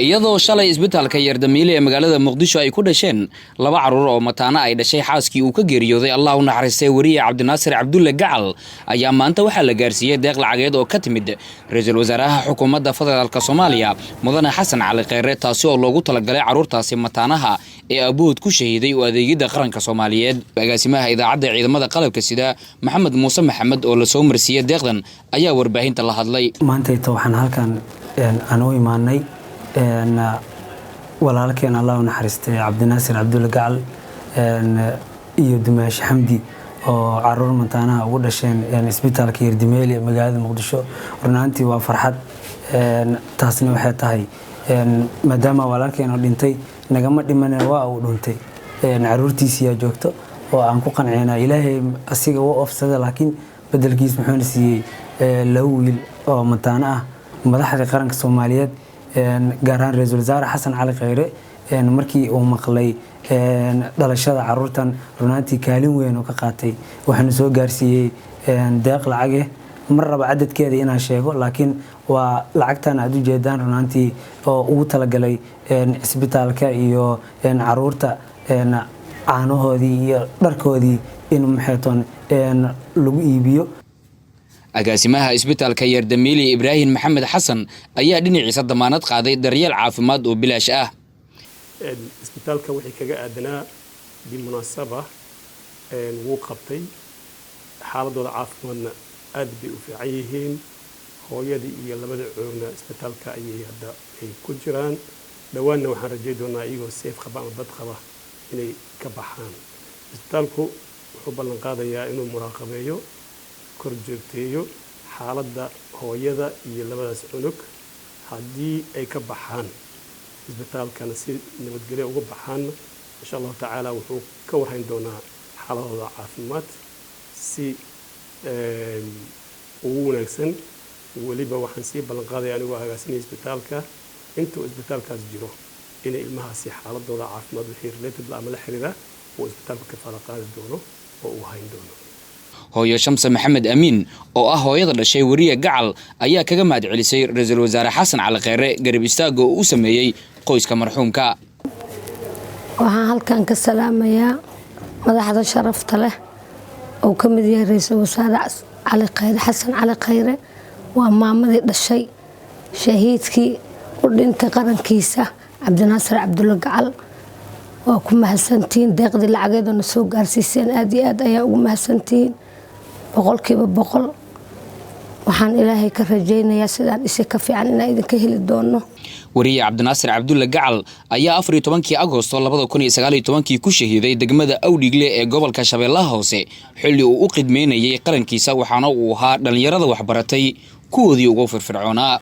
iyadoo shalay isbitaalka Yardamiile ee magaalada Muqdisho ay ku dhasheen laba caruur oo mataana ay dhashay xaaskii uu ka geeriyooday Allah u naxariistay wariye Cabdinaasir Cabdulle Gacal ayaa maanta waxa la gaarsiiyay deeq lacageed oo ka timid ra'iisul wasaaraha xukuumadda federaalka Soomaaliya Mudane Xasan Cali Khayre taasi oo loogu talagalay caruurtaasi mataanaha ee abood ku shahiiday oo adeegida qaranka Soomaaliyeed agaasimaha idaacadda ciidamada qalabka sida Maxamed Muuse Maxamed oo la soo marsiiyay deeqdan ayaa warbaahinta la hadlay maanta waxaan halkan aan u imaanay walaalkeen Allah u naxariistay Cabdinaasir Cabdulle Gacal iyo Dumaash Xamdi oo caruur mataanaha ugu dhasheen isbitaalka Yardamiile ee magaalada Muqdisho runtii waa farxad taasna waxay tahay maadaama walaalkeen oo dhintay nagama dhiman waa uu dhuntay caruurtiisa joogto oo aan ku qancina Ilaahay asiga oo ofsada laakiin bedelkiis muxuu siiyay laba wiil oo mataana ah madaxda qaranka Soomaaliyeed gaar ahaan ra'iisul wasaare Xasan Cali Khayre markii uu maqlay dhalashada caruurtan runtii kaalin weyn oo ka qaatay waxaanu soo gaarsiiyay deeq lacag mar raba cadadkeeda inaan sheego laakiin waa lacagtan aad u jeedaan runtii oo ugu talagalay isbitaalka iyo caruurta caanahoodii iyo dharkoodii in maxaytoon lagu iibiyo agaasimaha isbitaalka Yardamiile Ibrahim Maxamed Xasan ayaa dhinaciisa damaanad qaaday daryeel caafimaad oo bilaash ah isbitaalka wixii kaga aadanaa bimunaasaba wuu qabtay xaaladooda caafimaadna aad bay u fiican yihiin hooyadii iyo labada coogna isbitaalka ayay hadda ay ku jiraan dhawaanna waxaan rajayn doonaa iyagoo seef qaba ama bad qaba inay ka baxaan isbitaalku wuxuu ballan qaadayaa inuu muraaqabeeyo kor joogteeyo xaaladda hooyada iyo labadaas cunug haddii ay ka baxaan isbitaalkana si nabadgelyo uga baxaan insha Allah tacaala wuxuu ka warhayn doonaa xaaladooda caafimaad si ugu wanaagsan waliba waxaan sii ballan qaadayaa anigoo agaasinaya isbitaalka intuu isbitaalkaas jiro in ilmahaasi xaaladooda caafimaad wixii related ama la xiriira uu isbitaalka ka fara qaadi doono oo uu hayn doono hooyo Shamsa Maxamed Amiin oo ah hooyada dhashay wariye Gacal ayaa kaga mahad celisay ra'iisul wasaare Xasan Cali Khayre garab istaaga oo uu sameeyay qoyska marxuumka waxaan halkan ka salaamayaa madaxda sharafta leh oo ka mid yahay ra'iisul wasaare Cali Khayre Xasan Cali Khayre waa maamadii dhashay shahiidkii u dhintay qarankiisa Cabdinaasir Cabdulle Gacal waa ku mahadsantiin deeqdii lacageed oo soo gaarsiiseen aad iyo aad ayaa ugu mahadsantiin boqolkiiba boqol waxaan Ilaahay ka rajaynayaa sidaan isii ka fiican inaan idinka heli doono wariye Cabdinaasir Cabdulle Gacal ayaa 14 Agoosto 2019 ku shahiiday degmada Awdhigle ee gobolka Shabeellaha Hoose xilli uu u qidmeynayay qarankiisa waxaana uu ahaa dhalinyarada wax baratay kuwoodii ugu firfircoonaa